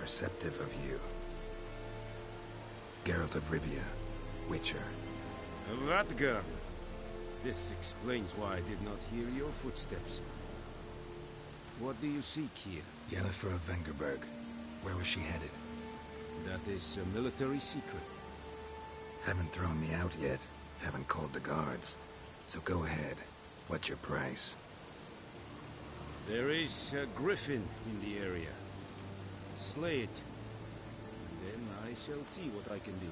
perceptive of you. Geralt of Rivia, Witcher. Radgern! This explains why I did not hear your footsteps. What do you seek here? Yennefer of Vengerberg. Where was she headed? That is a military secret. Haven't thrown me out yet. Haven't called the guards. So go ahead. What's your price? There is a griffin in the area. Slay it. And then I shall see what I can do.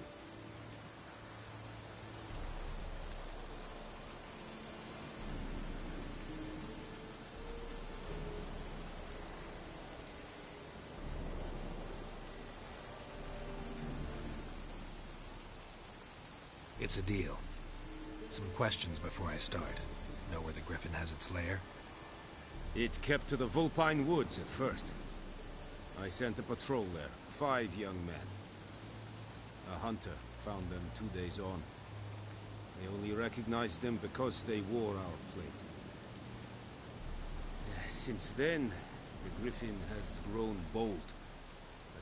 It's a deal. Some questions before I start. Know where the griffin has its lair? It kept to the Vulpine Woods at first. I sent a patrol there, 5 young men. A hunter found them 2 days on. I only recognized them because they wore our plate. Since then, the griffin has grown bold.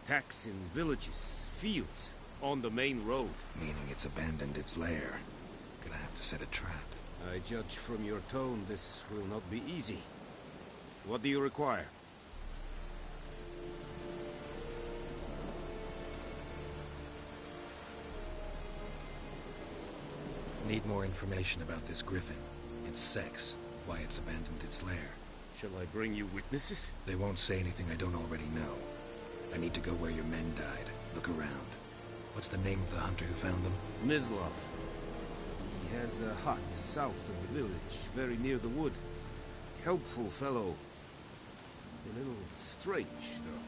Attacks in villages, fields, on the main road. Meaning it's abandoned its lair. Gonna have to set a trap. I judge from your tone this will not be easy. What do you require? Need more information about this griffin. Its sex, why it's abandoned its lair. Shall I bring you witnesses? They won't say anything I don't already know. I need to go where your men died. Look around. What's the name of the hunter who found them? Mislav. He has a hut south of the village, very near the wood. Helpful fellow. A little strange, though.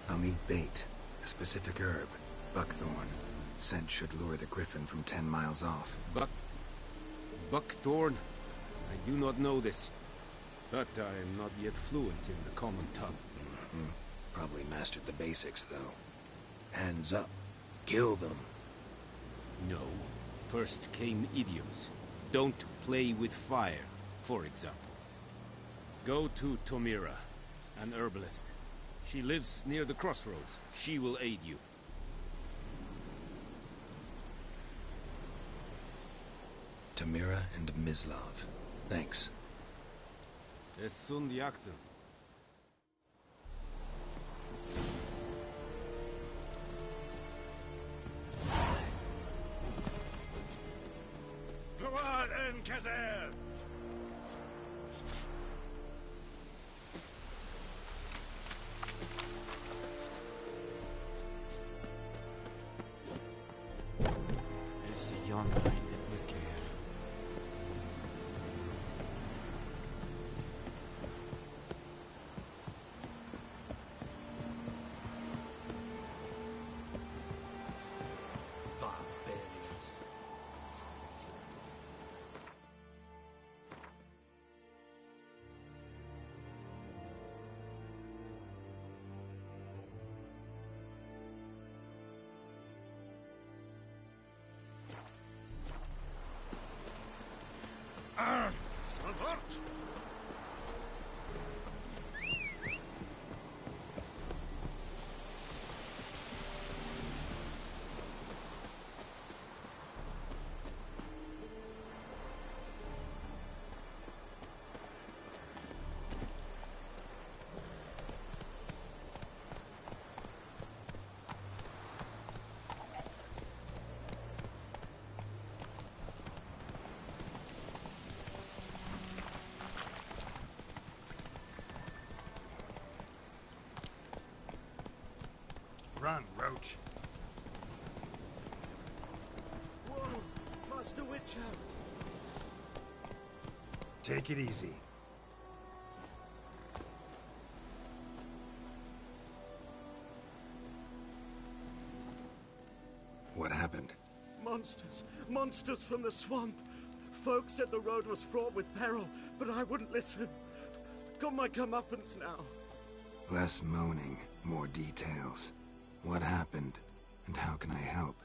I'll need bait, a specific herb, buckthorn. Scent should lure the griffin from 10 miles off. Buckthorn? I do not know this, but I am not yet fluent in the common tongue. Probably mastered the basics, though. Hands up. Kill them. No. First came idioms. Don't play with fire, for example. Go to Tomira, an herbalist. She lives near the crossroads. She will aid you. Tomira and Mislav. Thanks. Es sunt jagten. Kazer! Esse J0N3SYB0Y90's. Barbarians. Fort! Run, Roach. Whoa! Master Witcher! Take it easy. What happened? Monsters. Monsters from the swamp. Folks said the road was fraught with peril, but I wouldn't listen. Got my comeuppance now. Less moaning, more details. What happened, and how can I help?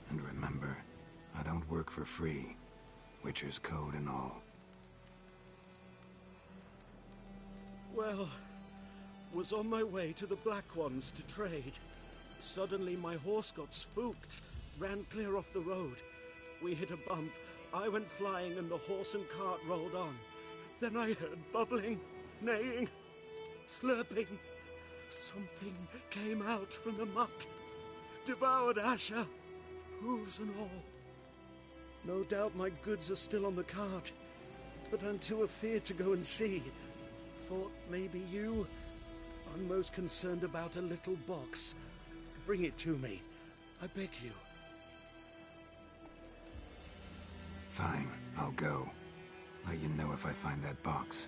And remember, I don't work for free. Witcher's code and all. Well, was on my way to the Black Ones to trade. Suddenly my horse got spooked, ran clear off the road. We hit a bump, I went flying and the horse and cart rolled on. Then I heard bubbling, neighing, slurping. Something came out from the muck, devoured Asher, hooves and all. No doubt my goods are still on the cart, but I'm too afeard to go and see. Thought maybe you. I'm most concerned about a little box. Bring it to me. I beg you. Fine, I'll go. Let you know if I find that box.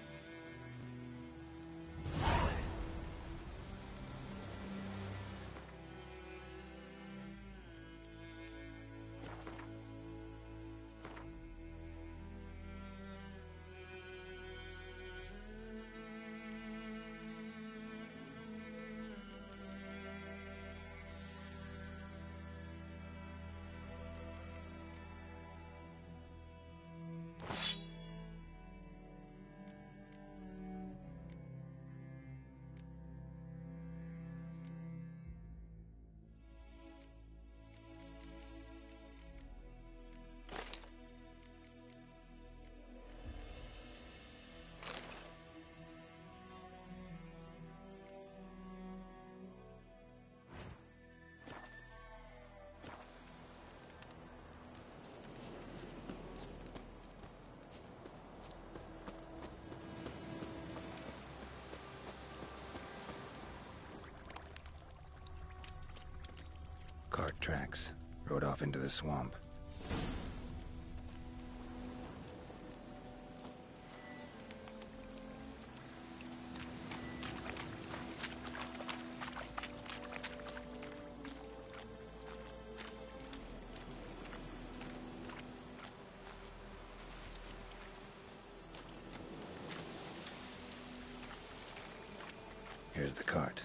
Cart tracks. Rode off into the swamp. Here's the cart.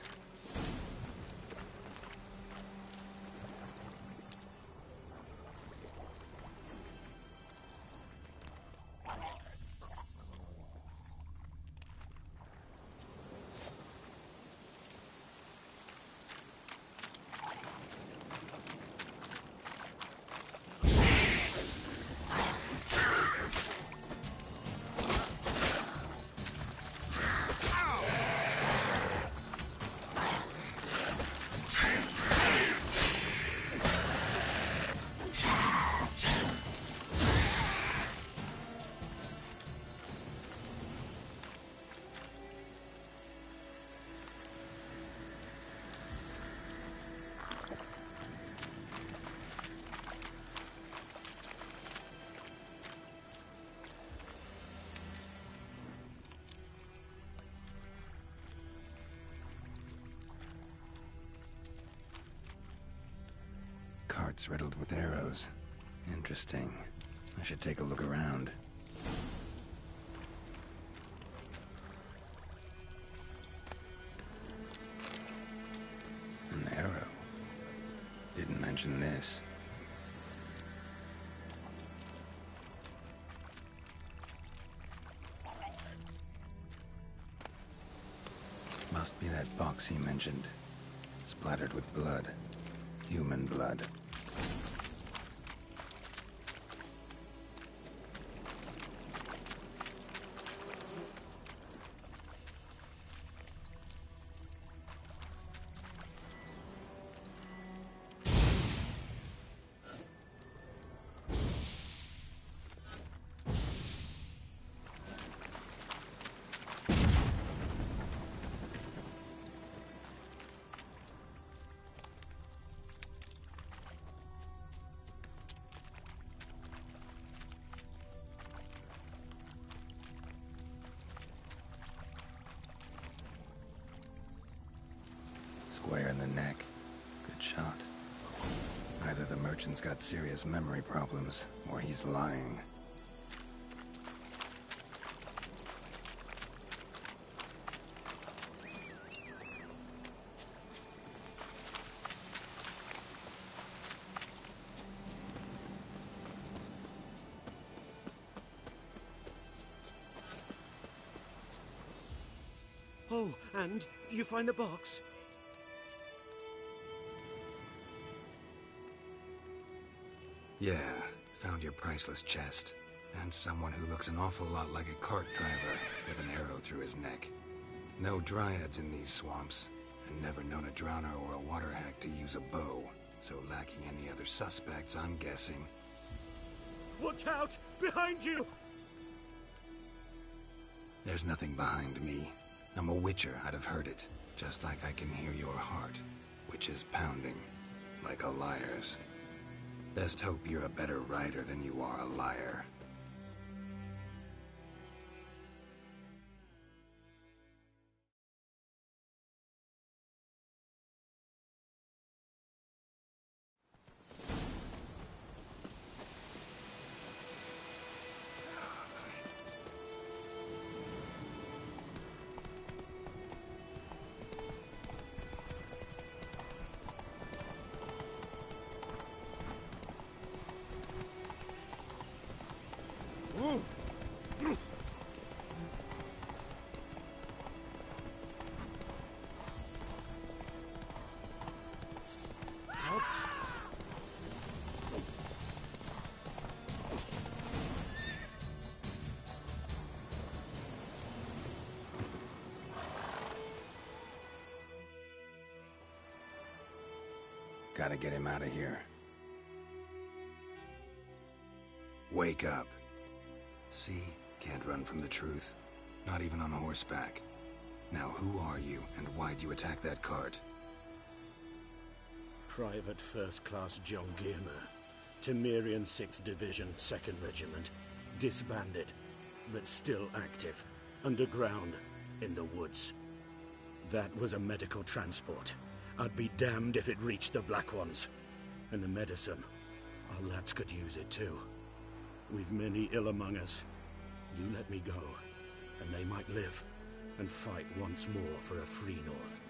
Carts riddled with arrows. Interesting. I should take a look around. An arrow. Didn't mention this. Must be that box he mentioned. Splattered with blood. Human blood. Square in the neck. Good shot. Either the merchant's got serious memory problems, or he's lying. Oh, and you find the box? Yeah, found your priceless chest. And someone who looks an awful lot like a cart driver with an arrow through his neck. No dryads in these swamps, and never known a drowner or a water hack to use a bow. So lacking any other suspects, I'm guessing. Watch out! Behind you! There's nothing behind me. I'm a witcher, I'd have heard it. Just like I can hear your heart, which is pounding, like a liar's. Best hope you're a better writer than you are a liar. Gotta get him out of here. Wake up. See? Can't run from the truth. Not even on horseback. Now who are you, and why'd you attack that cart? Private First Class John Giermer, Temerian 6th Division, 2nd Regiment. Disbanded, but still active. Underground, in the woods. That was a medical transport. I'd be damned if it reached the Black Ones. And the medicine, our lads could use it too. We've many ill among us. You let me go, and they might live, and fight once more for a free North.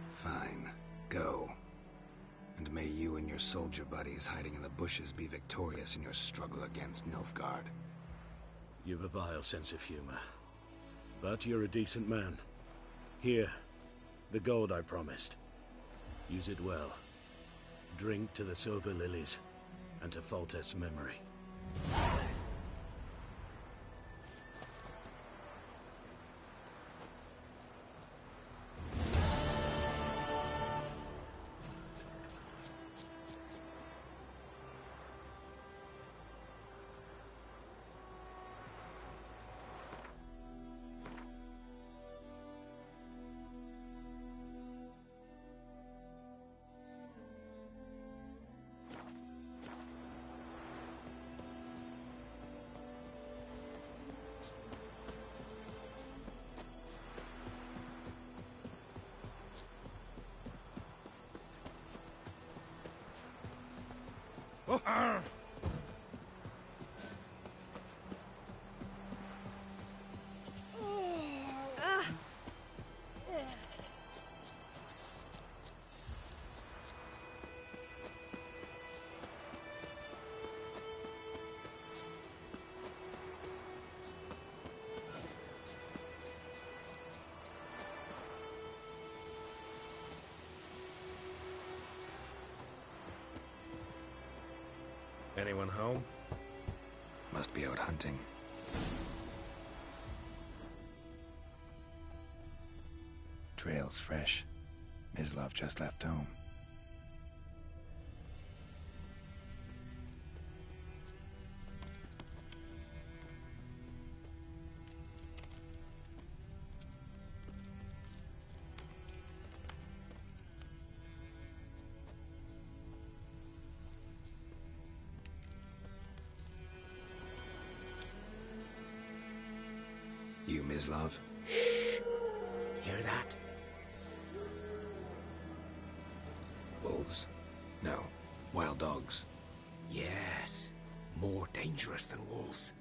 Fine. Go. And may you and your soldier buddies hiding in the bushes be victorious in your struggle against Nilfgaard. You've a vile sense of humor. But you're a decent man. Here, the gold I promised. Use it well. Drink to the Silver Lilies, and to Foltest's memory. Anyone home? Must be out hunting. Trail's fresh. Mislav just left home. Mislav? Hear that? Wolves? No. Wild dogs. Yes. More dangerous than wolves.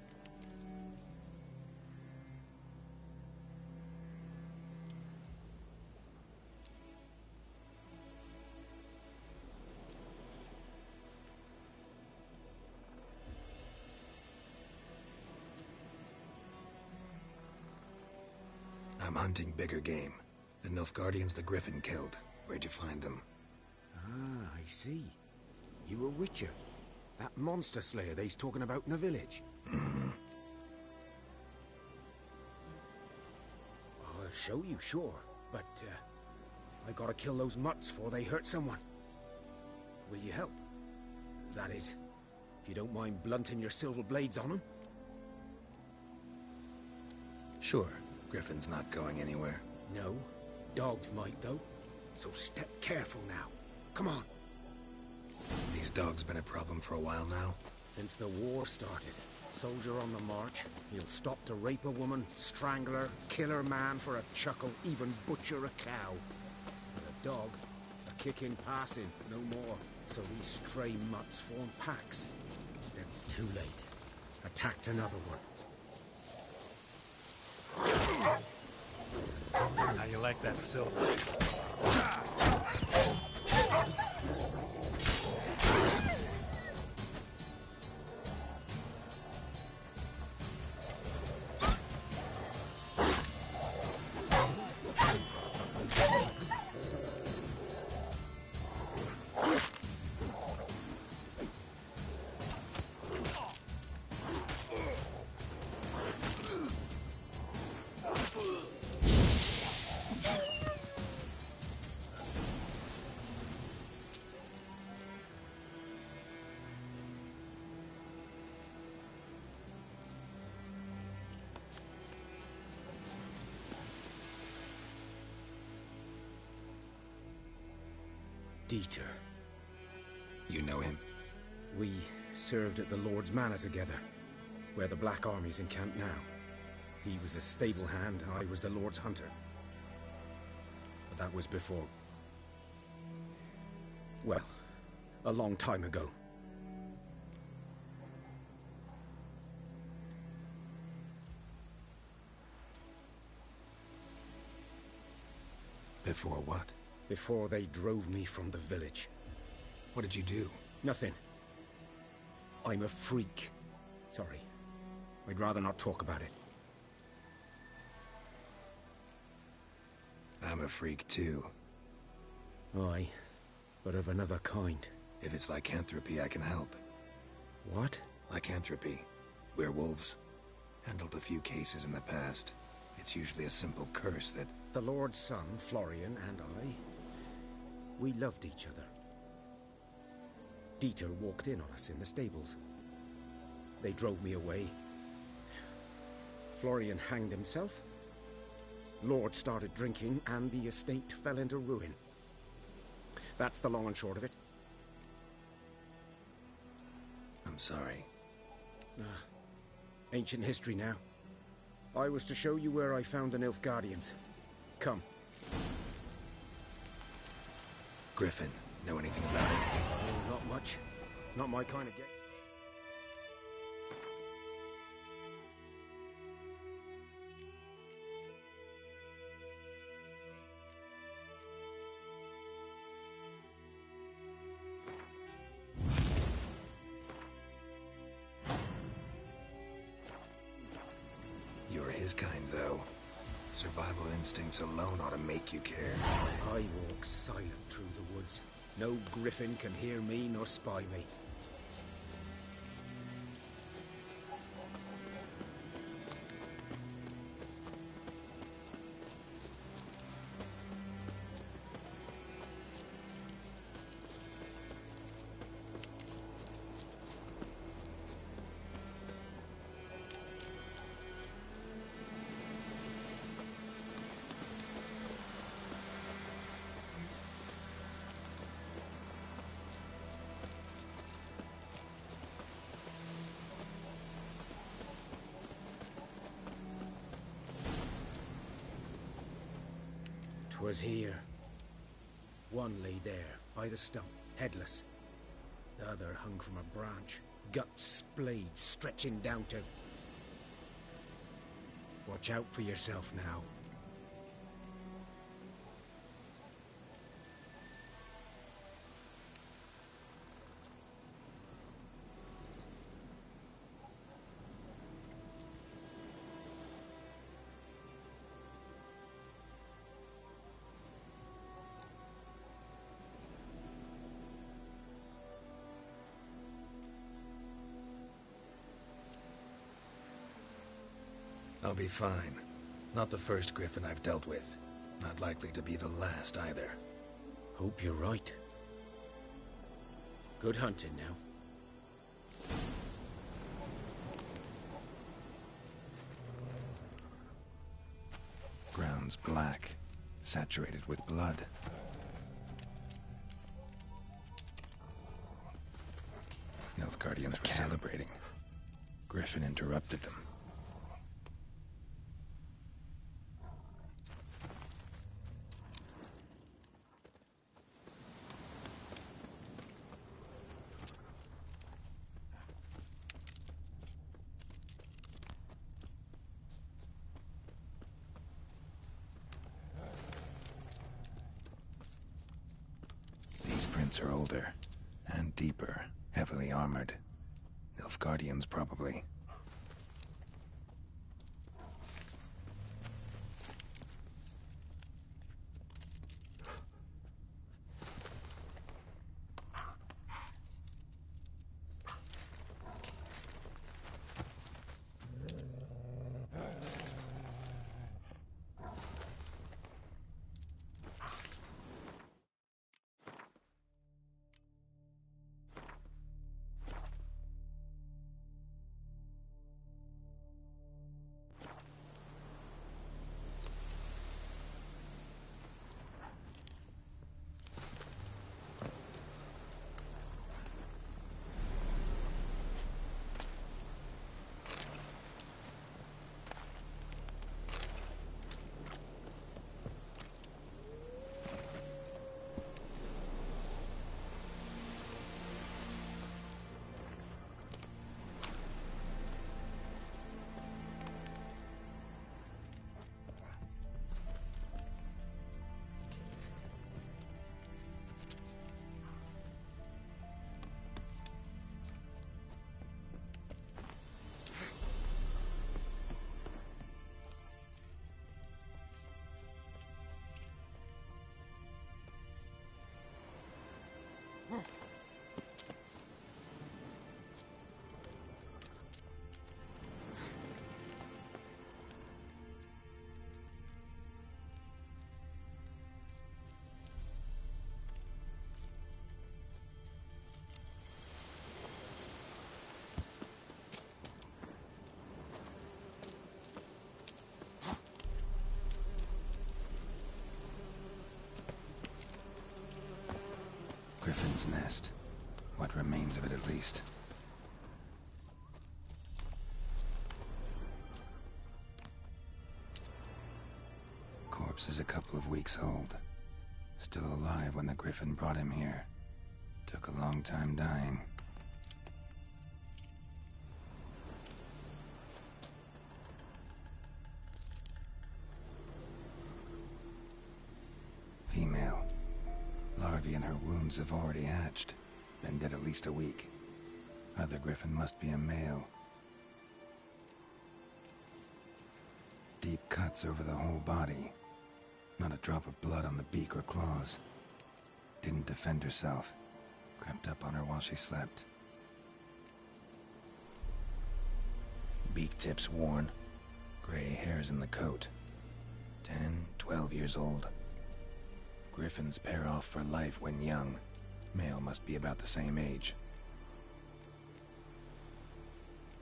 I'm hunting bigger game. The Nilfgaardians the Griffin killed. Where'd you find them? Ah, I see. You were Witcher. That monster slayer they's talking about in the village. Mm-hmm. I'll show you, sure. But, I gotta kill those mutts before they hurt someone. Will you help? That is, if you don't mind blunting your silver blades on them. Sure. Griffin's not going anywhere. No. Dogs might, though. So step careful now. Come on. These dogs been a problem for a while now? Since the war started. Soldier on the march. He'll stop to rape a woman, strangle her, kill her man for a chuckle, even butcher a cow. But a dog, a kicking, passing, no more. So these stray mutts form packs. Then too late. Attacked another one. How you like that silver? Dieter. You know him? We served at the Lord's Manor together, where the Black Army's encamped now. He was a stable hand, I was the Lord's hunter. But that was before... well, a long time ago. Before what? Before they drove me from the village. What did you do? Nothing. I'm a freak. Sorry. I'd rather not talk about it. I'm a freak too. Aye, but of another kind. If it's lycanthropy, I can help. What? Lycanthropy. Werewolves. Handled a few cases in the past. It's usually a simple curse that... The Lord's son, Florian, and I... we loved each other. Dieter walked in on us in the stables. They drove me away. Florian hanged himself. Lord started drinking, and the estate fell into ruin. That's the long and short of it. I'm sorry. Ancient history now. I was to show you where I found the Nilfgaardians. Come. Griffin, know anything about it? Oh, not much. It's not my kind of game. You're his kind, though. Survival instincts alone ought to make you care. I walk silent through the woods. No griffin can hear me nor spy me. 'Twas here. One lay there, by the stump, headless. The other hung from a branch, guts splayed, stretching down to... Watch out for yourself now. I'll be fine. Not the first griffin I've dealt with. Not likely to be the last either. Hope you're right. Good hunting now. Ground's black, saturated with blood. Nilfgaardians were celebrating. Griffin interrupted them. These prints are older and deeper, heavily armored. Nilfgaardians, probably. Griffin's nest. What remains of it, at least. Corpse is a couple of weeks old. Still alive when the Griffin brought him here. Took a long time dying. Female. Larvae in her wounds have already hatched. Been dead at least a week. Other Griffin must be a male. Deep cuts over the whole body. Not a drop of blood on the beak or claws. Didn't defend herself. Crept up on her while she slept. Beak tips worn. Gray hairs in the coat. 10, 12 years old. Griffins pair off for life when young. Male must be about the same age.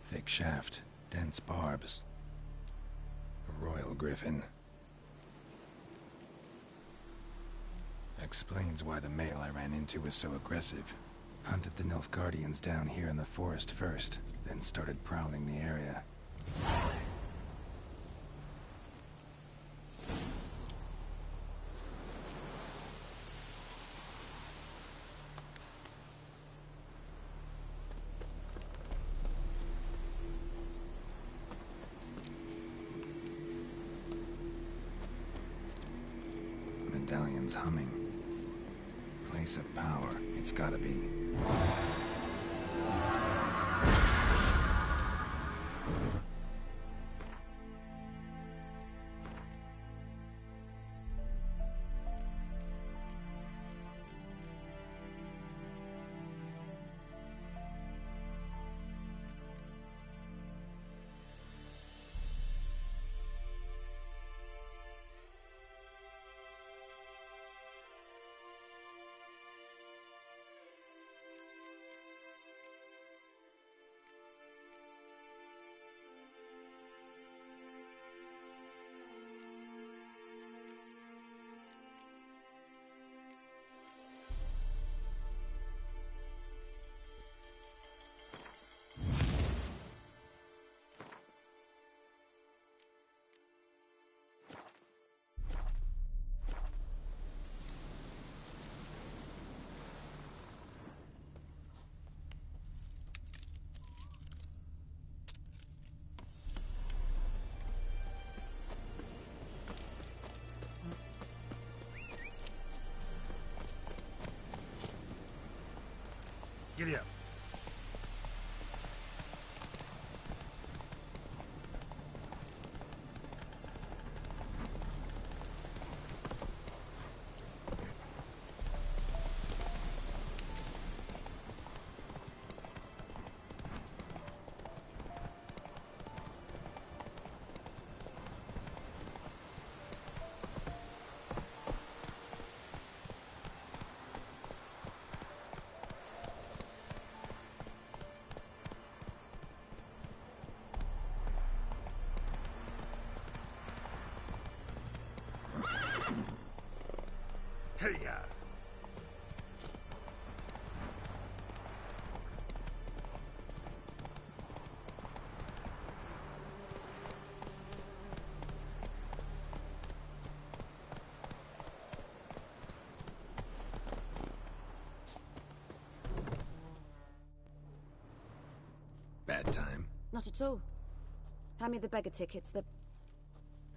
Thick shaft, dense barbs. A royal griffin. Explains why the male I ran into was so aggressive. Hunted the Nilfgaardians down here in the forest first, then started prowling the area. engine's humming. Place of power, it's gotta be. Giddy up. Hey-ya! Bad time? Not at all. Hand me the beggar tickets, the...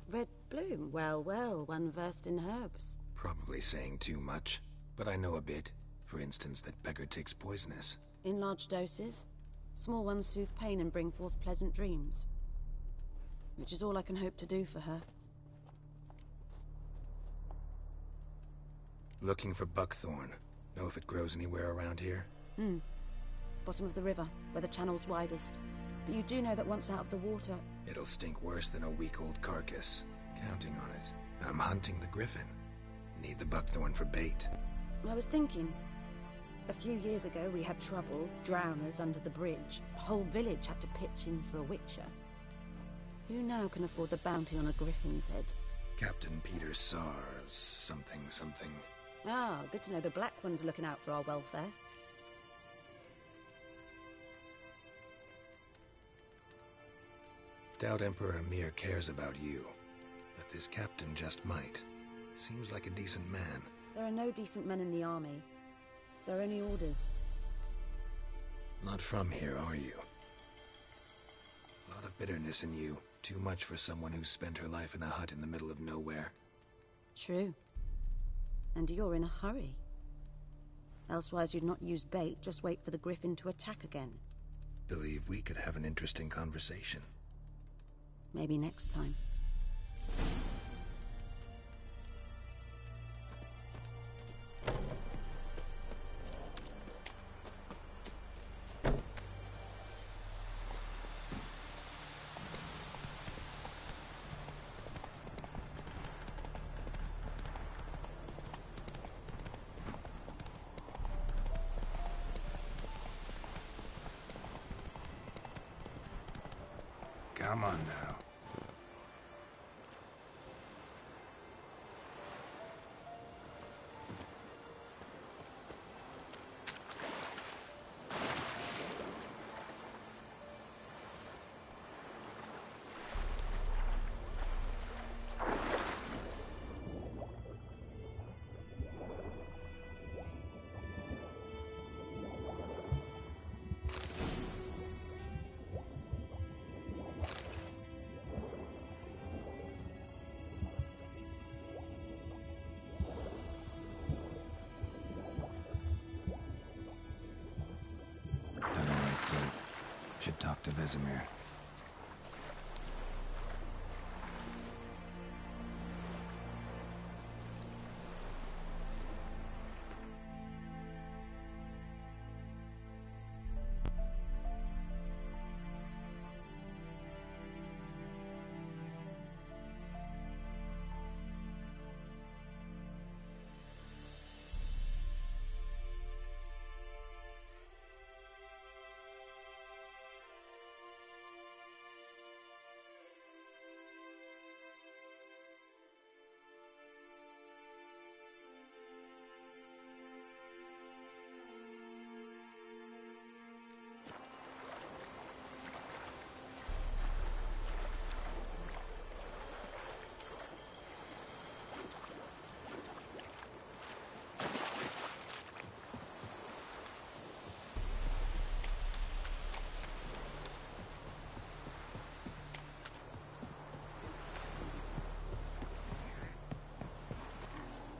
Red bloom. Well, well, one versed in herbs. Probably saying too much, but I know a bit. For instance, that beggar tick's poisonous. In large doses. Small ones soothe pain and bring forth pleasant dreams. Which is all I can hope to do for her. Looking for buckthorn. Know if it grows anywhere around here? Bottom of the river, where the channel's widest. But you do know that once out of the water... It'll stink worse than a week-old carcass. Counting on it. I'm hunting the griffin. Need the buckthorn for bait. I was thinking... A few years ago we had trouble, drowners under the bridge. The whole village had to pitch in for a witcher. Who now can afford the bounty on a griffin's head? Captain Peter Sars, something. Ah, good to know the Black One's looking out for our welfare. Doubt Emperor Emir cares about you, but this captain just might. Seems like a decent man. There are no decent men in the army. There are only orders. Not from here, are you? Lot of bitterness in you. Too much for someone who spent her life in a hut in the middle of nowhere. True. And you're in a hurry. Elsewise you'd not use bait, just wait for the griffin to attack again. Believe we could have an interesting conversation. Maybe next time. Come on now. should talk to Vesemir.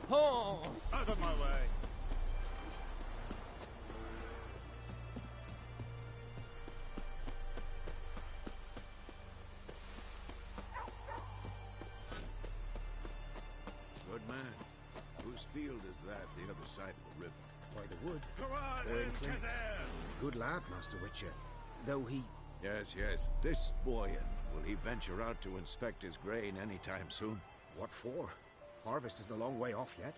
Oh! Out of my way. Good man. Whose field is that, the other side of the river? By the wood. Go on, Or in clinics. Kazan. Good lad, Master Witcher. Though he... Yes, this boy. Will he venture out to inspect his grain anytime soon? What for? Harvest is a long way off yet.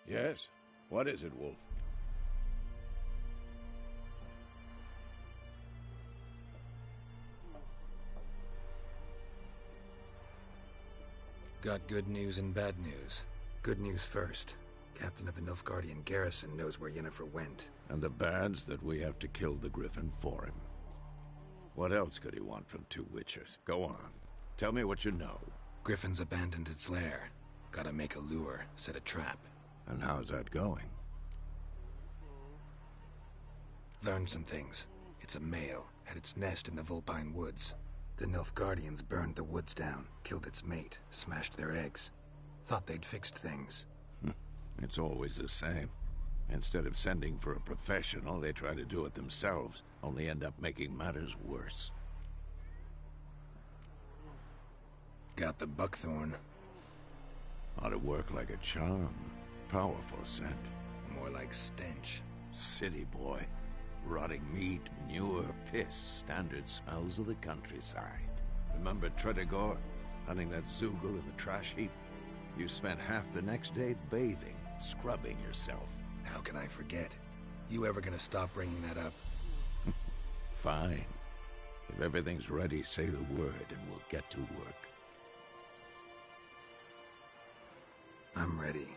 Yes? What is it, Wolf? Got good news and bad news. Good news first. Captain of a Nilfgaardian garrison knows where Yennefer went. And the bad's that we have to kill the Griffin for him. What else could he want from two Witchers? Go on. Tell me what you know. Griffin's abandoned its lair. Gotta make a lure, set a trap. And how's that going? Learned some things. It's a male, had its nest in the Vulpine Woods. The Nilfgaardians burned the woods down, killed its mate, smashed their eggs. Thought they'd fixed things. It's always the same. Instead of sending for a professional, they try to do it themselves, only end up making matters worse. Got the buckthorn. Ought to work like a charm. Powerful scent. More like stench. City boy. Rotting meat, manure, piss, standard smells of the countryside. Remember Tredegor? Hunting that Zoogle in the trash heap? You spent half the next day bathing, scrubbing yourself. How can I forget? You ever gonna stop bringing that up? Fine. If everything's ready, say the word and we'll get to work. I'm ready.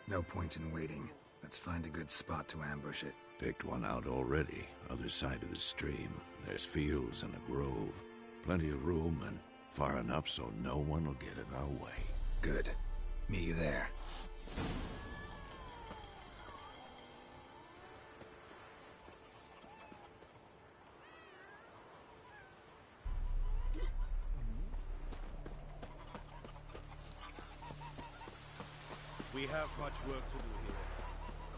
No point in waiting. Let's find a good spot to ambush it. Picked one out already, other side of the stream. There's fields and a grove. Plenty of room and far enough so no one will get in our way. Good. Meet you there. We have much work to do here.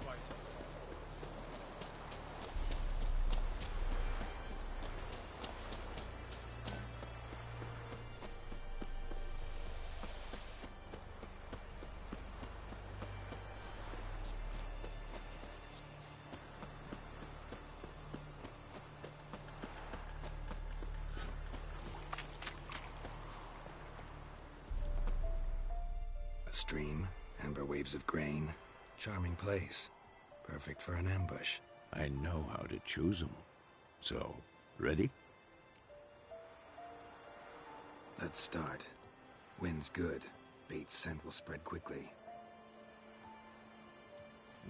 Quite. A stream, amber waves of grain. Charming place. Perfect for an ambush. I know how to choose them. So, ready? Let's start. Wind's good. Bait's scent will spread quickly.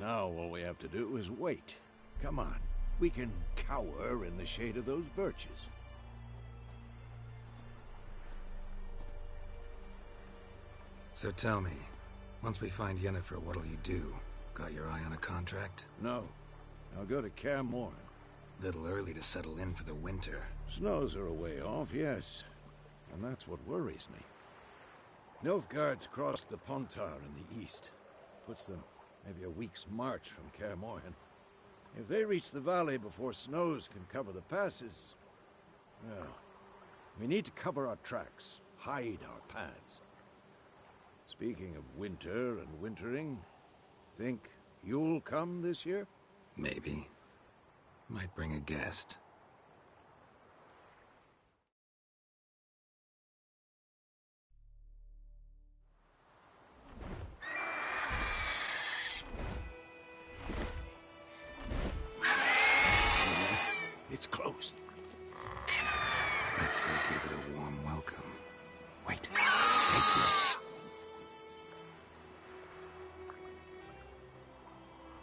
Now all we have to do is wait. Come on. We can cower in the shade of those birches. So tell me, once we find Yennefer, what'll you do? Got your eye on a contract? No. I'll go to Kaer Morhen. Little early to settle in for the winter. Snows are a way off, yes. and that's what worries me. Nilfgaard's crossed the Pontar in the east. Puts them maybe a week's march from Kaer Morhen. If they reach the valley before snows can cover the passes, well, we need to cover our tracks, hide our paths. Speaking of winter and wintering, think you'll come this year? Maybe. Might bring a guest. It's close. Let's go give it a warm welcome. Wait. Take this.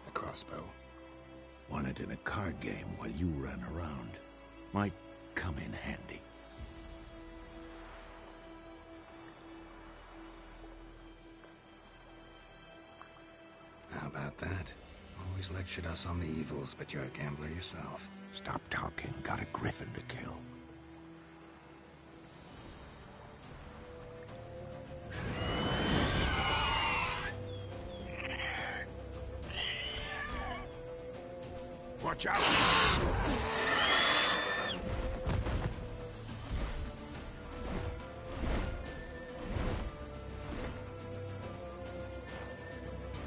A crossbow. Won it in a card game while you ran around. Might come in handy. How about that? Always lectured us on the evils, but you're a gambler yourself. Stop talking. Got a griffin to kill. Watch out!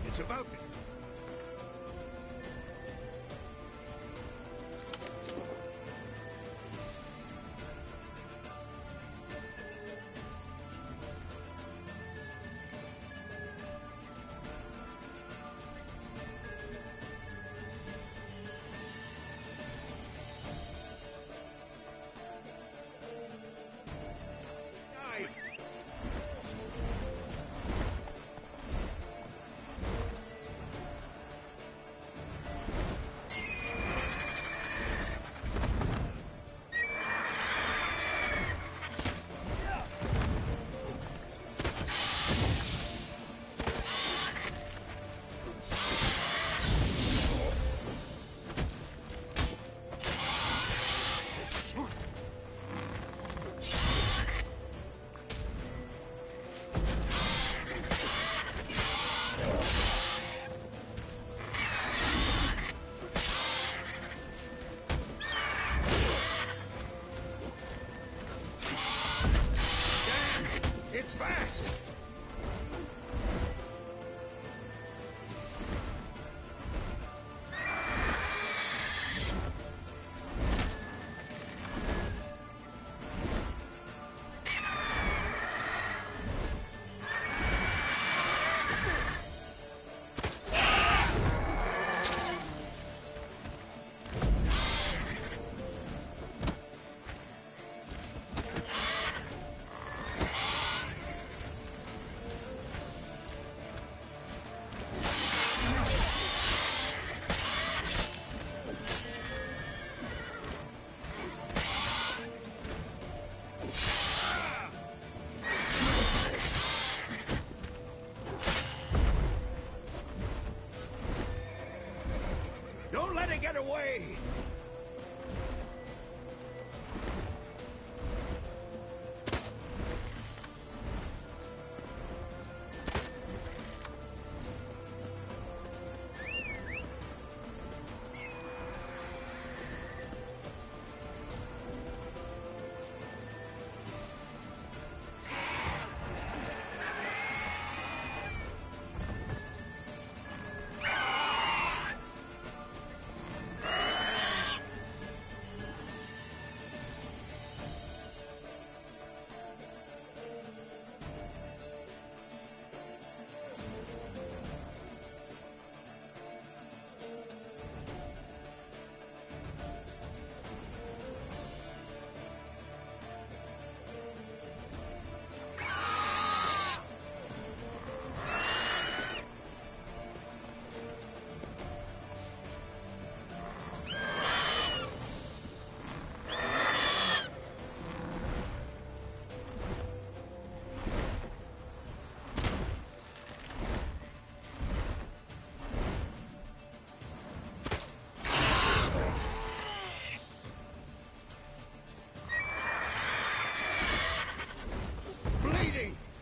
It's about me. It's fast! Don't let it get away!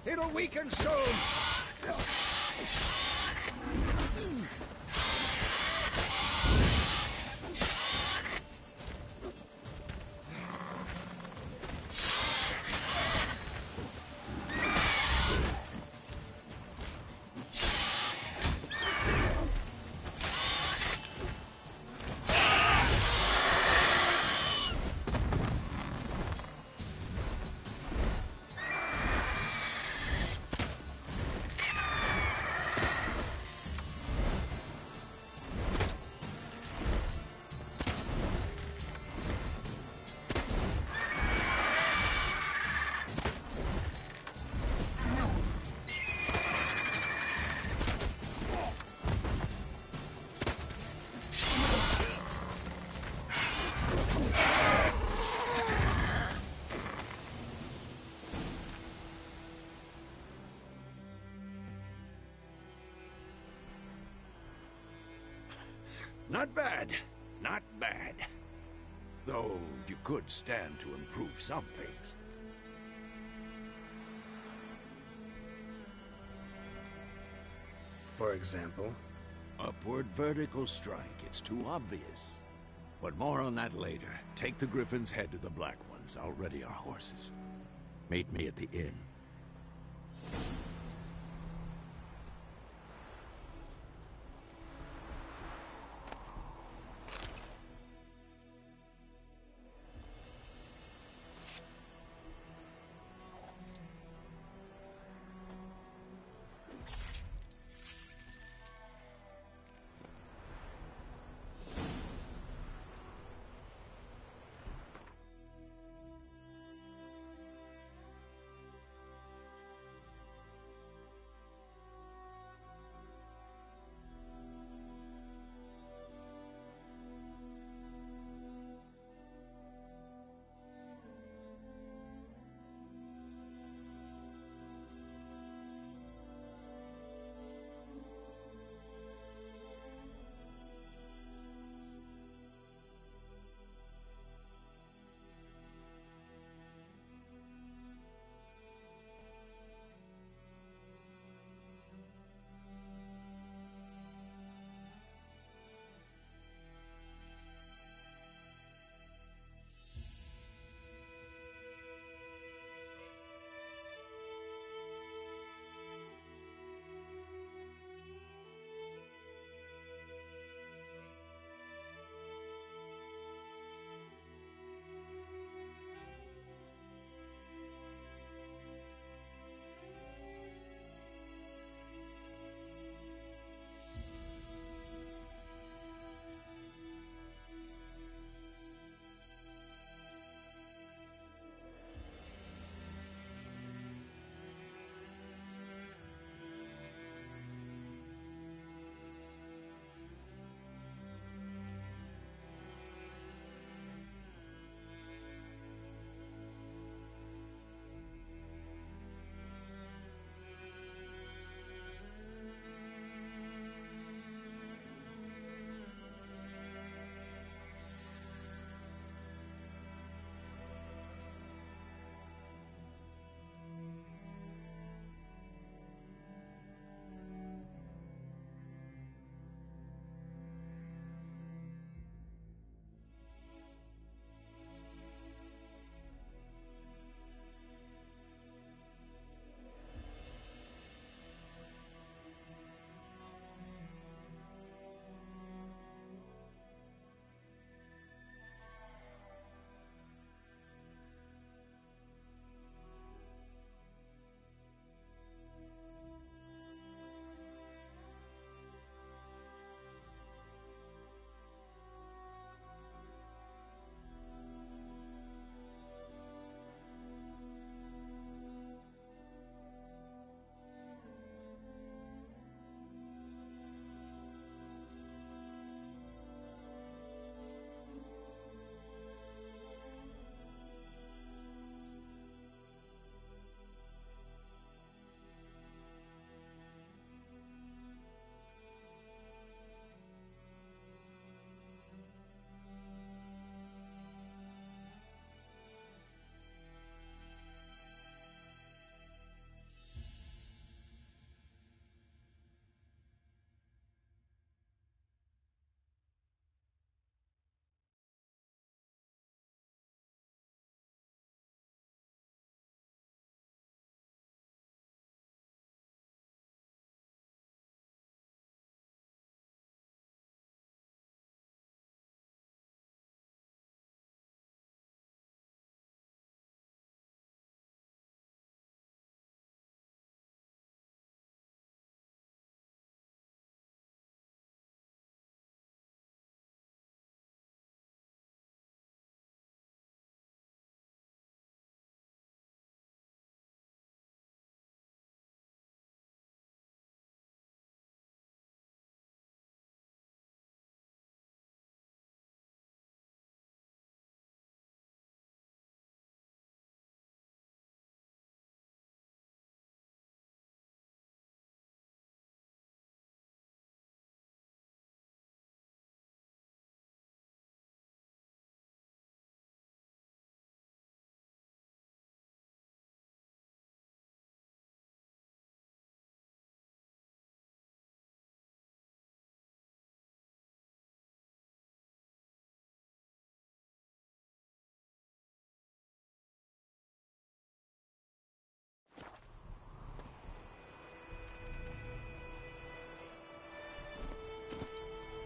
It'll weaken soon! Not bad. Not bad. Though you could stand to improve some things. For example? Upward vertical strike. It's too obvious. But more on that later. Take the Griffin's head to the Black Ones. I'll ready our horses. Meet me at the inn.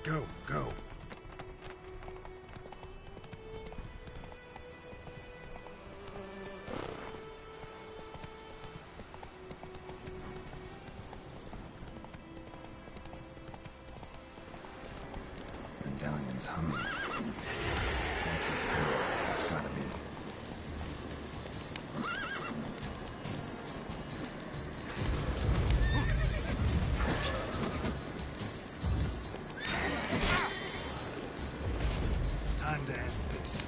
Go, go. Medallion's humming. Massive power. It's gotta be. Time to end this.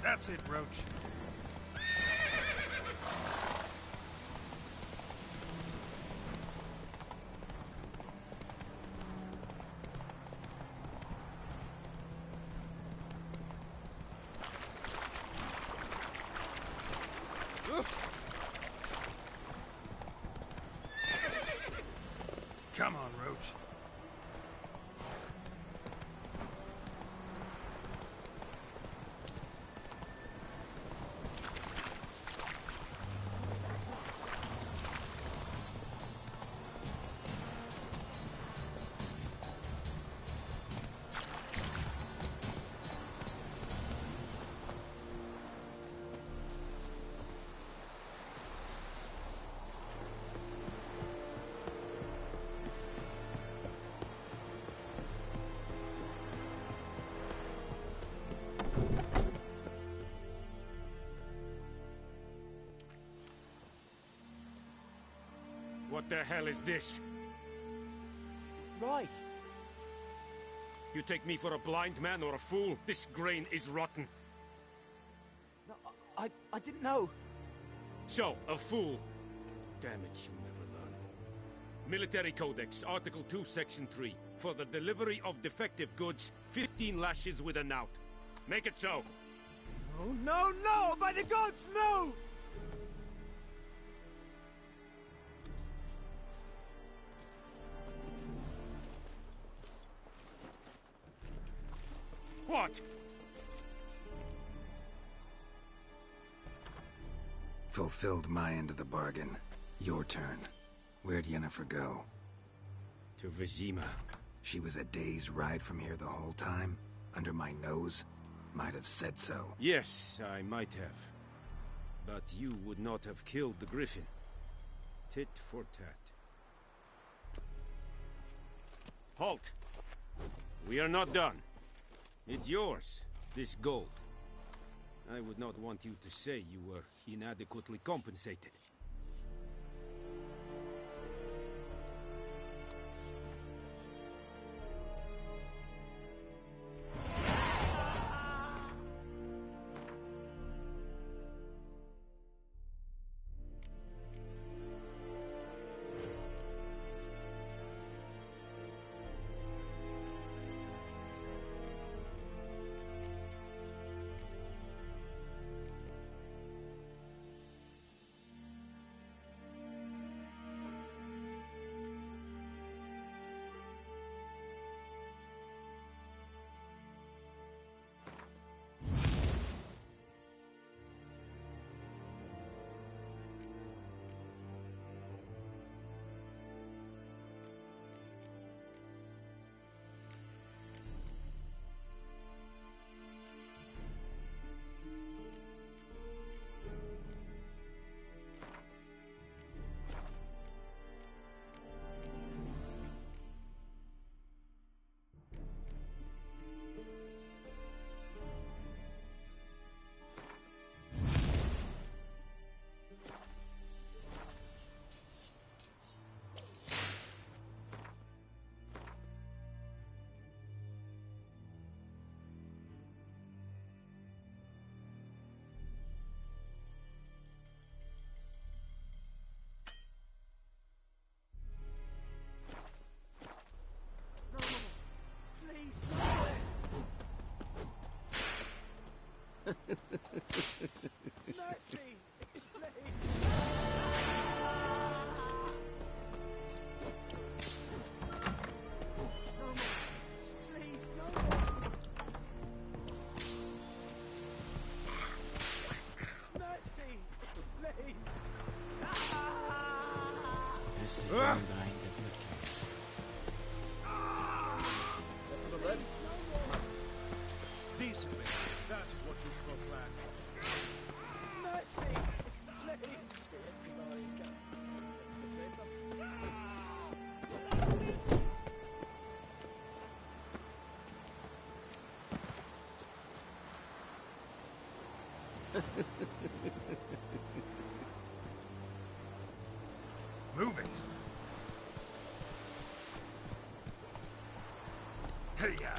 That's it, Roach. Come on, Roach. What the hell is this? Right. You take me for a blind man or a fool? This grain is rotten. No, I didn't know. So, a fool. Damn it, you never learn. Military Codex, Article 2, Section 3. For the delivery of defective goods, 15 lashes with a knout. Make it so. Oh, no, no! By the gods, no! What? Fulfilled my end of the bargain. Your turn. Where'd Yennefer go? To Vizima. She was a day's ride from here the whole time? Under my nose? Might have said so. Yes, I might have. But you would not have killed the griffin. Tit for tat. Halt! We are not done. It's yours, this gold. I would not want you to say you were inadequately compensated. Mercy! Please! No more! Please, no more! Mercy! Please! This is undying Decently. That's what you call flag. Mercy! Please! Move it! Hey-ya!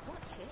Watch it.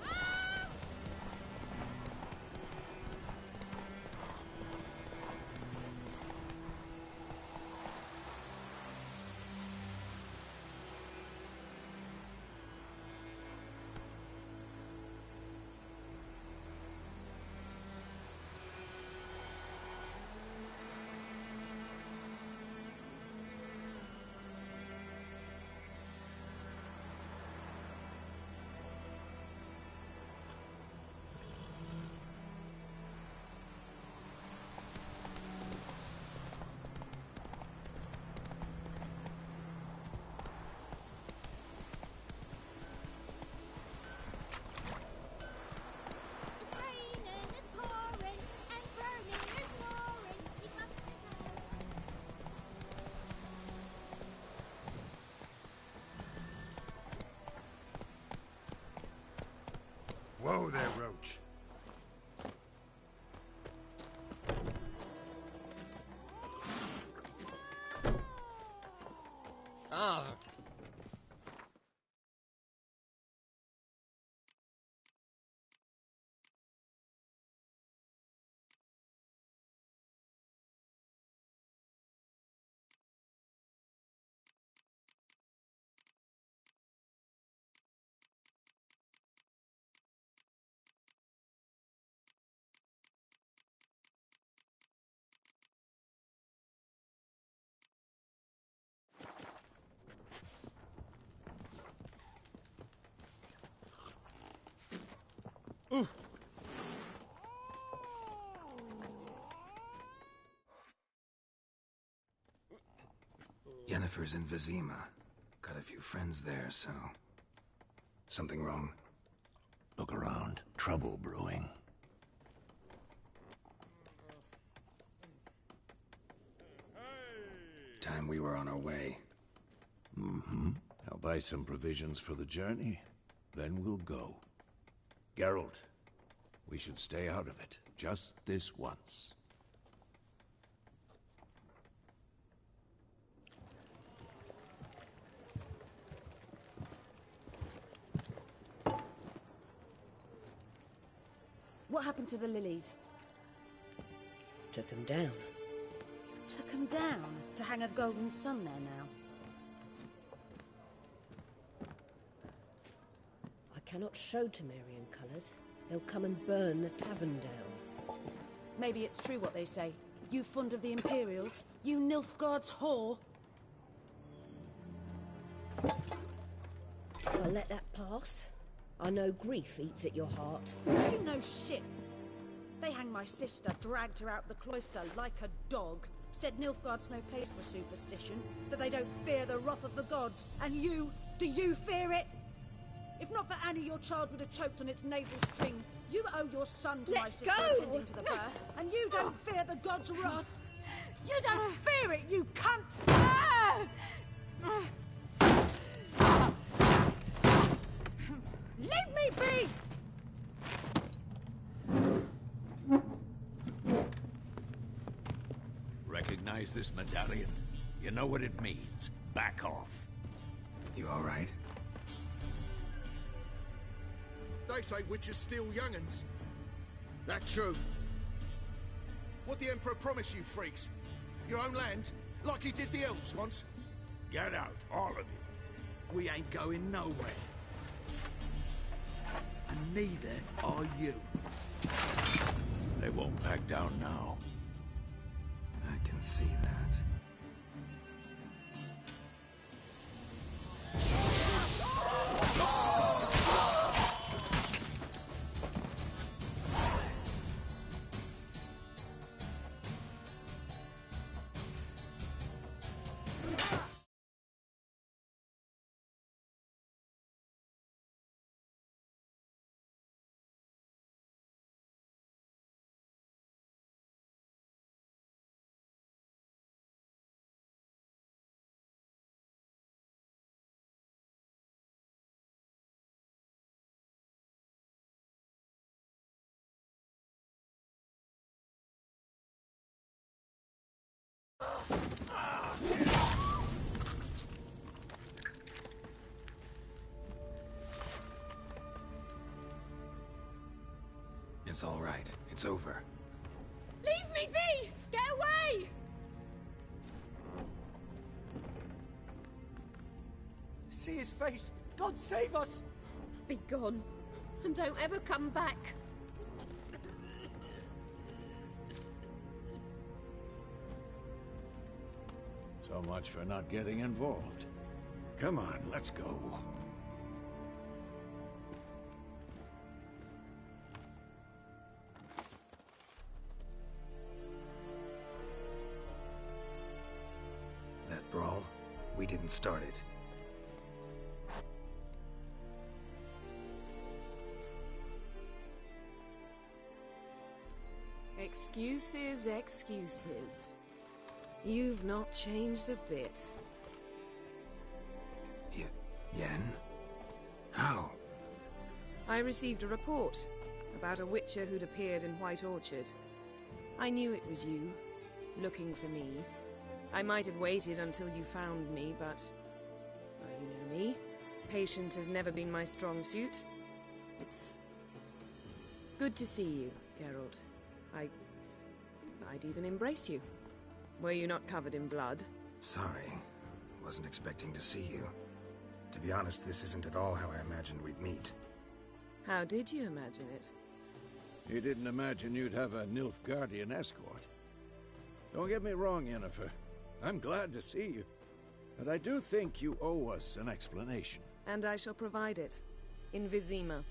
It's raining and pouring and burning and snoring. It must be Whoa there, Roach. Yennefer's in Vizima. Got a few friends there, so... Something wrong? Look around. Trouble brewing. Time we were on our way. Mm-hmm. I'll buy some provisions for the journey. Then we'll go. Geralt, we should stay out of it. Just this once. What happened to the lilies? Took him down. Took them down to hang a golden sun there now. I cannot show Temerian colours. They'll come and burn the tavern down. Maybe it's true what they say. You fond of the Imperials? You Nilfgaard's whore? I'll let that pass. I know grief eats at your heart. You know shit. They hanged my sister, dragged her out the cloister like a dog. Said Nilfgaard's no place for superstition, that they don't fear the wrath of the gods. And you, do you fear it? If not for Annie, your child would have choked on its navel string. You owe your son to my sister attending to the birth, and you don't fear the gods' wrath. You don't fear it, you cunt! Leave me be! Recognize this medallion? You know what it means. Back off. You all right? They say witches steal young'uns. That true? What the Emperor promised you, freaks? Your own land? Like he did the elves once? Get out, all of you. We ain't going nowhere. And neither are you. They won't back down now. I can see that. It's all right. It's over. Leave me be! Get away! See his face! God save us! Be gone, and don't ever come back. So much for not getting involved. Come on, let's go. That brawl, we didn't start it. Excuses, excuses. You've not changed a bit. Yen? How? I received a report about a witcher who'd appeared in White Orchard. I knew it was you, looking for me. I might have waited until you found me, but... well, you know me. Patience has never been my strong suit. It's... good to see you, Geralt. I'd even embrace you. Were you not covered in blood? Sorry. Wasn't expecting to see you. To be honest, this isn't at all how I imagined we'd meet. How did you imagine it? You didn't imagine you'd have a Nilfgaardian escort. Don't get me wrong, Yennefer. I'm glad to see you. But I do think you owe us an explanation. And I shall provide it. In Vizima.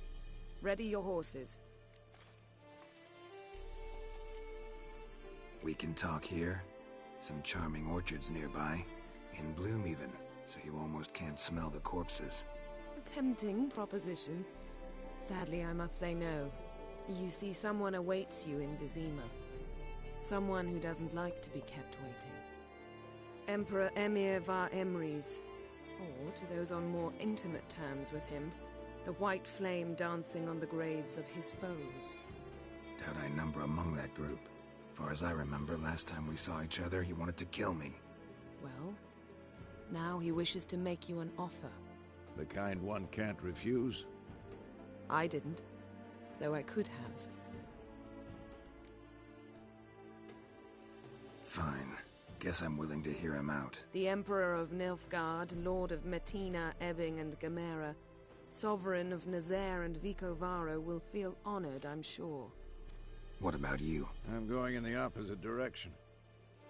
Ready your horses. We can talk here. Some charming orchards nearby. In bloom even, so you almost can't smell the corpses. A tempting proposition. Sadly, I must say no. You see, someone awaits you in Vizima. Someone who doesn't like to be kept waiting. Emperor Emir var Emrys. Or, to those on more intimate terms with him, the white flame dancing on the graves of his foes. Doubt I number among that group. Far as I remember, last time we saw each other, he wanted to kill me. Well, now he wishes to make you an offer. The kind one can't refuse? I didn't, though I could have. Fine. Guess I'm willing to hear him out. The Emperor of Nilfgaard, Lord of Metina, Ebbing and Gamera, Sovereign of Nazaire and Vicovaro will feel honored, I'm sure. What about you? I'm going in the opposite direction.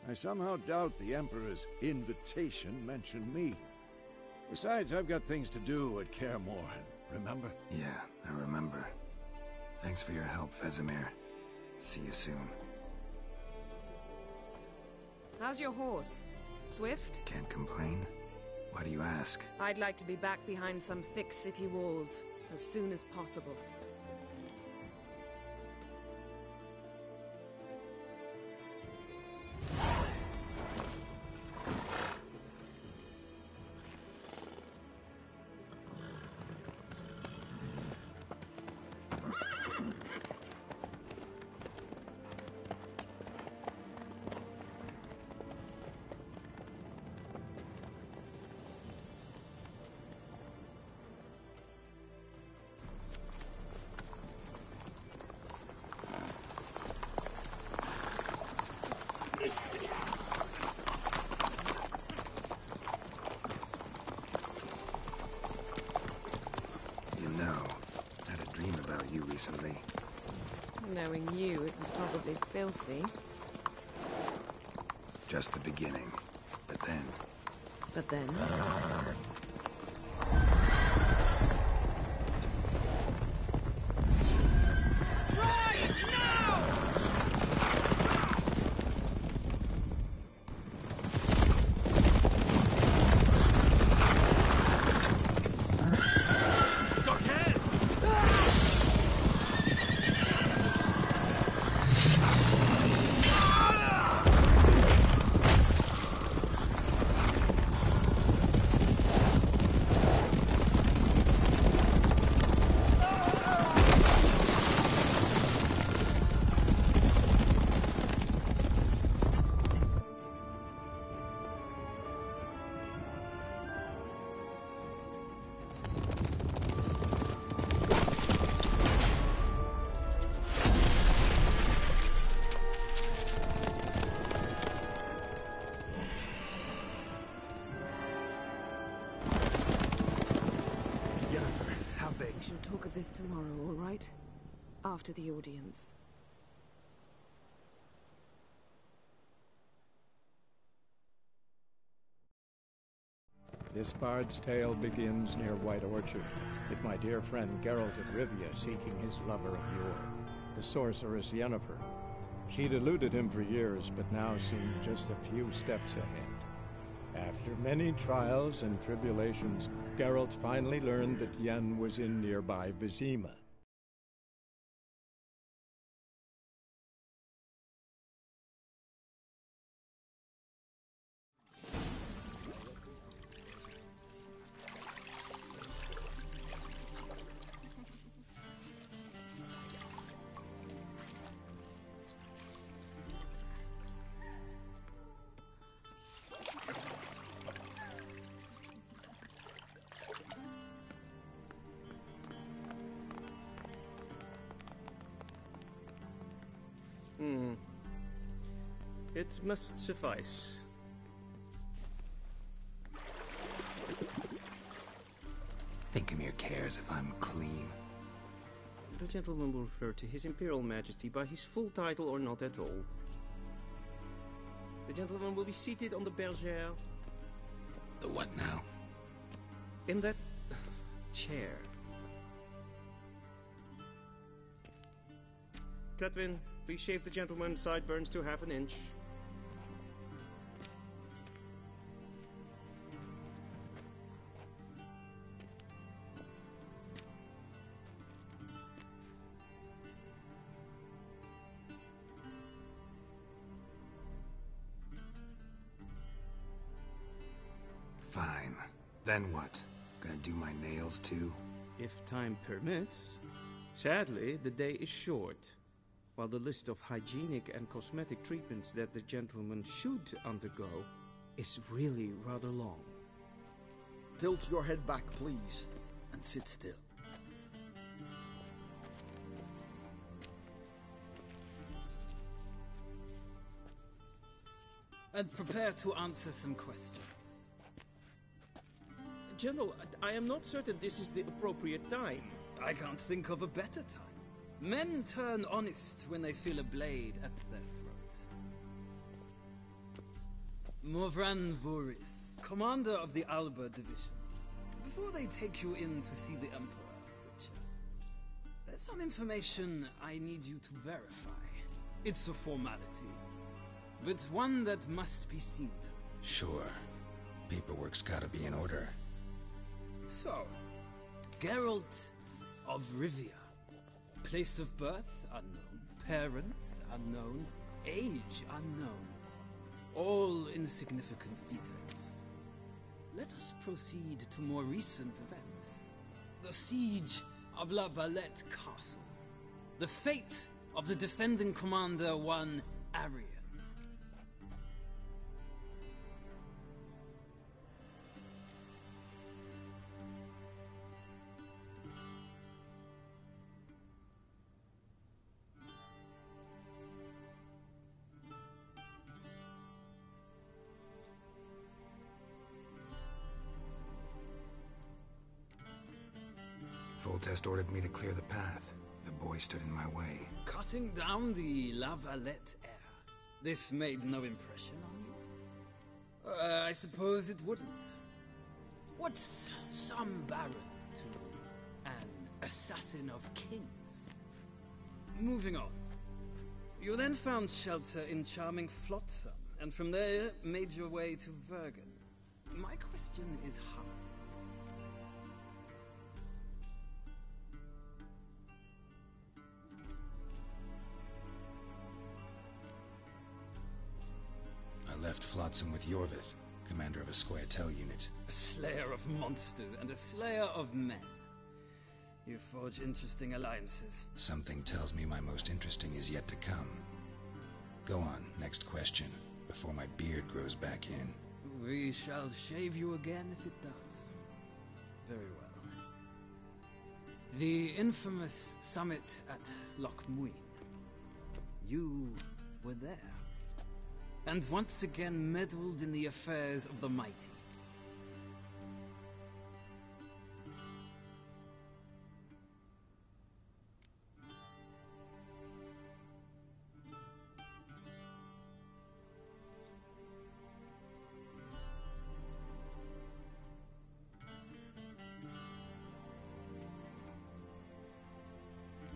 I somehow doubt the Emperor's invitation mentioned me. Besides, I've got things to do at Kaer Morhen, remember? Yeah, I remember. Thanks for your help, Vesemir. See you soon. How's your horse? Swift? Can't complain. Why do you ask? I'd like to be back behind some thick city walls as soon as possible. about you recently. Knowing you, it was probably filthy. Just the beginning. But then... But then? We shall talk of this tomorrow, all right? After the audience. This bard's tale begins near White Orchard, with my dear friend Geralt of Rivia seeking his lover of yore, the sorceress Yennefer. She'd eluded him for years, but now seemed just a few steps ahead. After many trials and tribulations, Geralt finally learned that Yen was in nearby Vizima. It must suffice. Thinkemere cares if I'm clean. The gentleman will refer to His Imperial Majesty by his full title or not at all. The gentleman will be seated on the bergère. The what now? In that chair. Cletwin, please shave the gentleman's sideburns to half an inch. Fine. Then what? Gonna do my nails too? If time permits. Sadly, the day is short, while the list of hygienic and cosmetic treatments that the gentleman should undergo is really rather long. Tilt your head back, please, and sit still. And prepare to answer some questions. General, I am not certain this is the appropriate time. I can't think of a better time. Men turn honest when they feel a blade at their throat. Morvran Voorhis, commander of the Alba Division. Before they take you in to see the Emperor, Witcher, there's some information I need you to verify. It's a formality, but one that must be seen to. Sure. Paperwork's gotta be in order. So, Geralt of Rivia. Place of birth, unknown. Parents, unknown. Age, unknown. All insignificant details. Let us proceed to more recent events. The siege of La Valette Castle. The fate of the defending commander, one Arian. Foltest ordered me to clear the path. boy stood in my way. Cutting down the La Valette heir. This made no impression on you? I suppose it wouldn't. What's some baron to an assassin of kings? Moving on. You then found shelter in charming Flotsam, and from there made your way to Vergen. My question is how? I left Flotsam with Yorvith, commander of a Squaretel unit. A slayer of monsters and a slayer of men. You forge interesting alliances. Something tells me my most interesting is yet to come. Go on, next question, before my beard grows back in. We shall shave you again if it does. Very well. The infamous summit at Loch Muin. You were there. And once again meddled in the affairs of the mighty.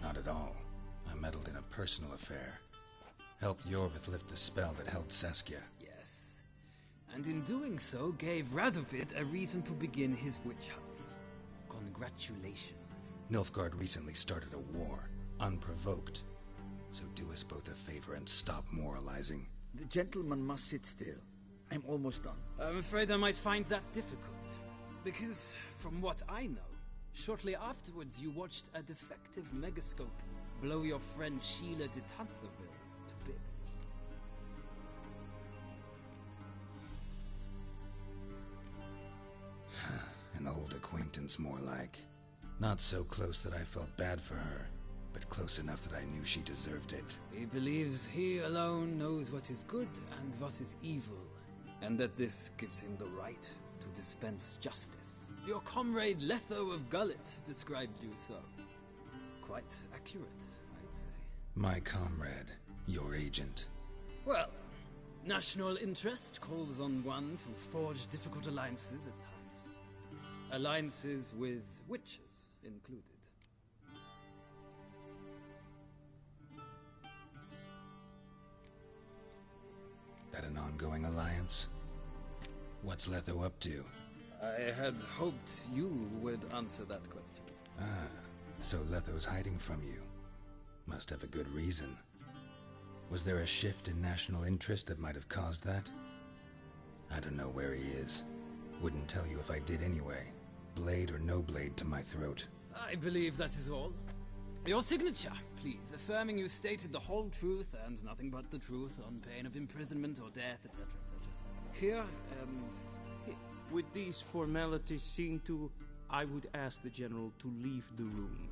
Not at all. I meddled in a personal affair. Helped Yorvith lift the spell that held Saskia. Yes. And in doing so, gave Radovid a reason to begin his witch hunts. Congratulations. Nilfgaard recently started a war, unprovoked. So do us both a favor and stop moralizing. The gentleman must sit still. I'm almost done. I'm afraid I might find that difficult. Because, from what I know, shortly afterwards you watched a defective megascope blow your friend Sheila de Tanserville to bits. An old acquaintance, more like. Not so close that I felt bad for her, but close enough that I knew she deserved it. He believes he alone knows what is good and what is evil, and that this gives him the right to dispense justice. Your comrade Letho of Gullet described you so. Quite accurate, I'd say. My comrade, your agent. Well, national interest calls on one to forge difficult alliances at times. Alliances with witches included. That an ongoing alliance? What's Letho up to? I had hoped you would answer that question. Ah, so Letho's hiding from you. Must have a good reason. Was there a shift in national interest that might have caused that? I don't know where he is. Wouldn't tell you if I did anyway. Blade or no blade to my throat. I believe that is all. Your signature, please, affirming you stated the whole truth and nothing but the truth on pain of imprisonment or death, etc., etc. Here and here. With these formalities seen to, I would ask the General to leave the room.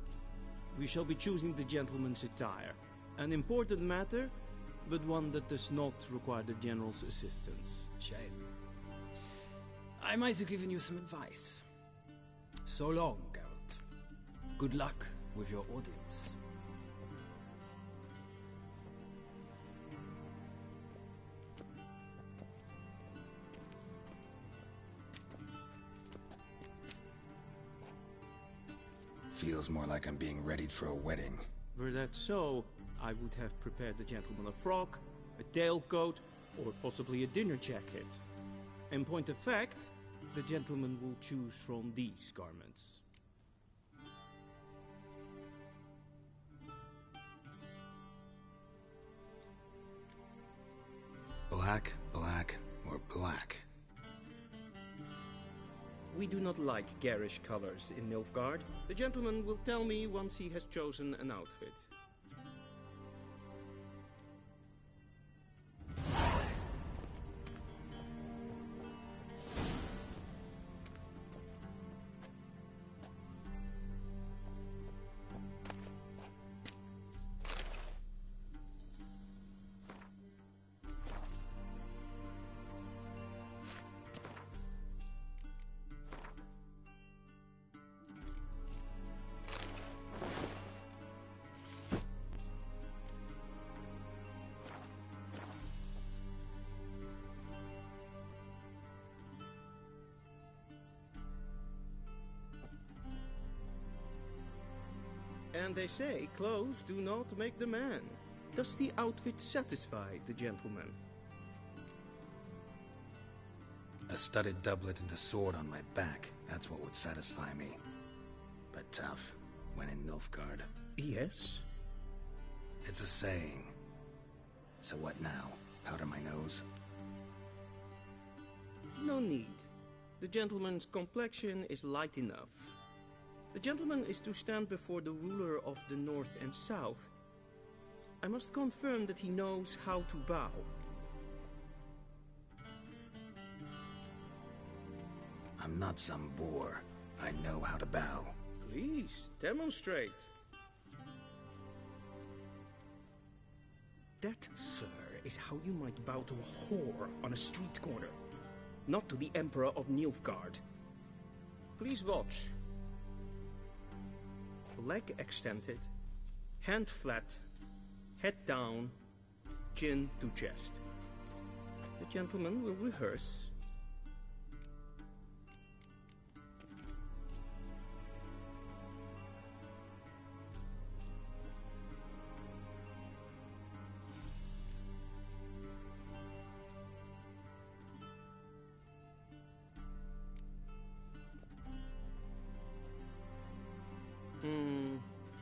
We shall be choosing the gentleman's attire. An important matter, but one that does not require the General's assistance. Shame. I might have given you some advice. So long, Geralt. Good luck with your audience. Feels more like I'm being readied for a wedding. Were that so, I would have prepared the gentleman a frock, a tailcoat, or possibly a dinner jacket. In point of fact, the gentleman will choose from these garments. Black, black, or black? We do not like garish colors in Nilfgaard. The gentleman will tell me once he has chosen an outfit. And they say clothes do not make the man. Does the outfit satisfy the gentleman? A studded doublet and a sword on my back, that's what would satisfy me. But tough, when in Nilfgaard. Yes? It's a saying. So what now? Powder my nose? No need. The gentleman's complexion is light enough. The gentleman is to stand before the ruler of the North and South. I must confirm that he knows how to bow. I'm not some boor. I know how to bow. Please, demonstrate. That, sir, is how you might bow to a whore on a street corner. Not to the Emperor of Nilfgaard. Please watch. Leg extended, hand flat, head down, chin to chest. The gentleman will rehearse.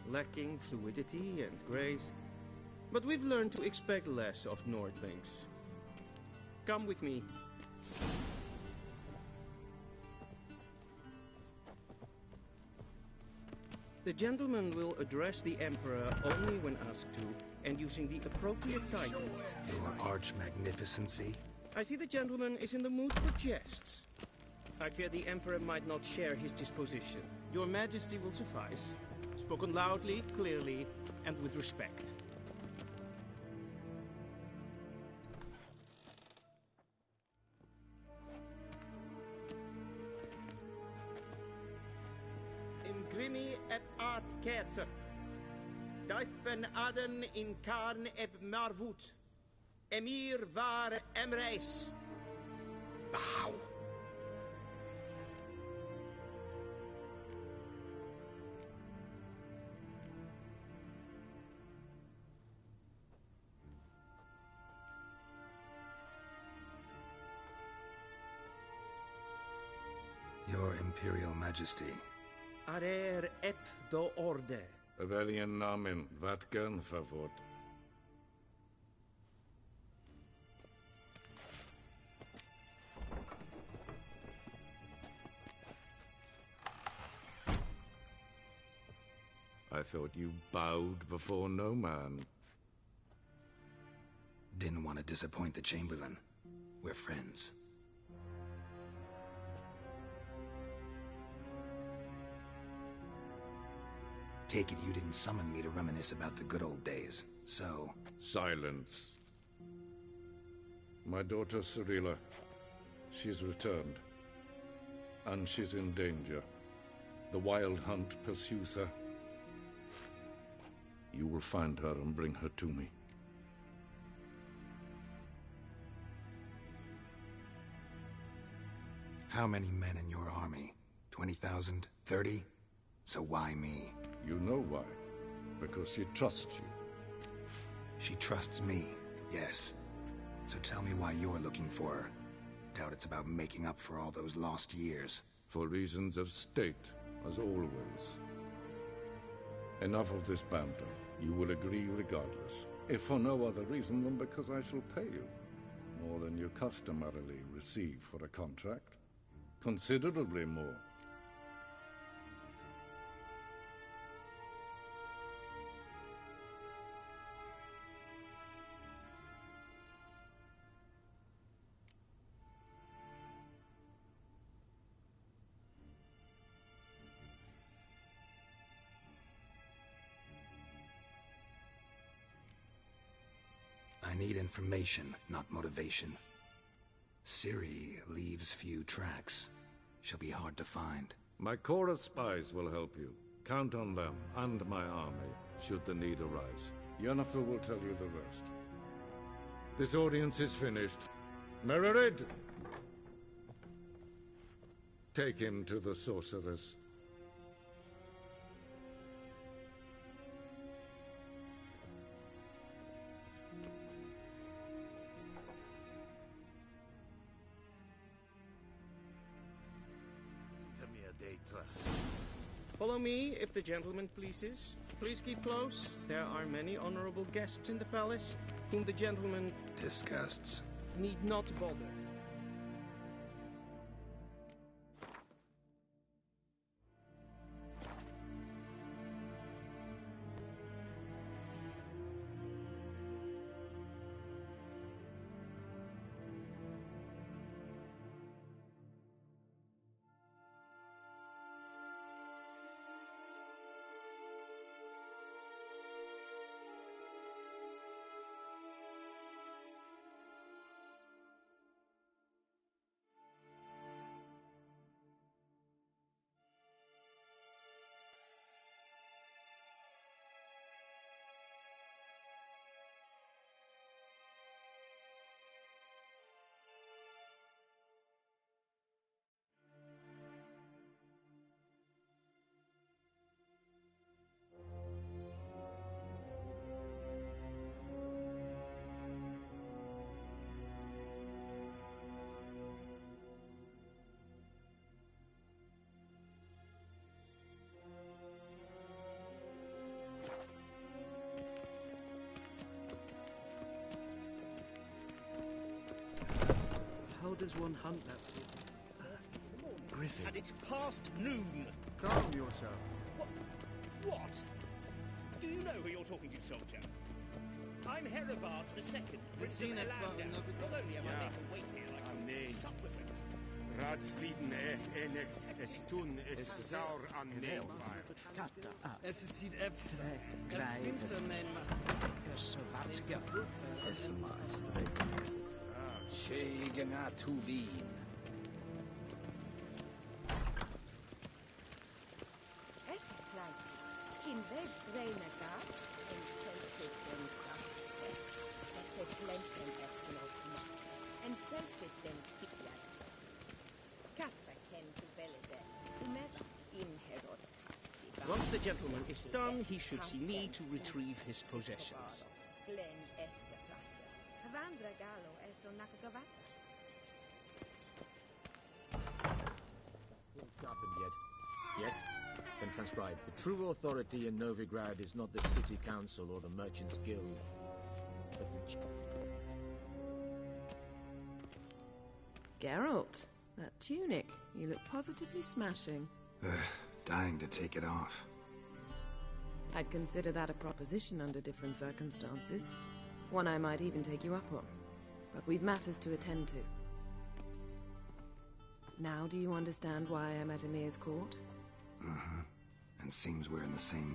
Lacking fluidity and grace, but we've learned to expect less of Nordlings. Come with me. The gentleman will address the Emperor only when asked to, and using the appropriate title. Your arch-magnificency? I see the gentleman is in the mood for jests. I fear the Emperor might not share his disposition. Your Majesty will suffice. Spoken loudly, clearly, and with respect. Imgrimi eb art ketzer. Dijfen aden in karn eb marvoet. Emir var emreis. Bow. Your Imperial Majesty. Arer ep the orde. Weljen namen, wat kan favor? I thought you bowed before no man. Didn't want to disappoint the Chamberlain. We're friends. Take it you didn't summon me to reminisce about the good old days, so... Silence. My daughter Cyrilla, she's returned. And she's in danger. The Wild Hunt pursues her. You will find her and bring her to me. How many men in your army? 20,000? 30? So why me? You know why. Because she trusts you. She trusts me, yes. So tell me why you're looking for her. Doubt it's about making up for all those lost years. For reasons of state, as always. Enough of this banter. You will agree regardless. If for no other reason than because I shall pay you. More than you customarily receive for a contract. Considerably more. I need information, not motivation. Ciri leaves few tracks. She'll be hard to find. My corps of spies will help you. Count on them, and my army, should the need arise. Yennefer will tell you the rest. This audience is finished. Mererid! Take him to the sorceress. Follow me, if the gentleman pleases. Please keep close. There are many honorable guests in the palace, whom the gentleman Disgusts. need not bother. How does one hunt that griffin? And it's past noon. Calm yourself. What? Do you know who you're talking to, soldier? I'm Herivard II, Prince of Zenith Elander. Not Not only am I made to wait here like some Amen. supplicant. Radsliden enecht, es tun, es saur an Neelfire. Es sieht efs. Finster men Es maestre. Shegena Tuvin. Es klein. In weg Reinaga, en selke den krachte. Es se flenken etnokma. En selke den sikla. Kasper ken to velede. To meva in herod kassi. Once the gentleman is done, he should see me to retrieve his possessions. Glen esse plaza. Havandra galo eso nakagavasa. Happened yet? Yes? Then transcribe. The true authority in Novigrad is not the city council or the merchants guild, but the... Geralt, that tunic. You look positively smashing. Dying to take it off. I'd consider that a proposition under different circumstances. One I might even take you up on. But we've matters to attend to. Now do you understand why I'm at Emir's court? And seems we're in the same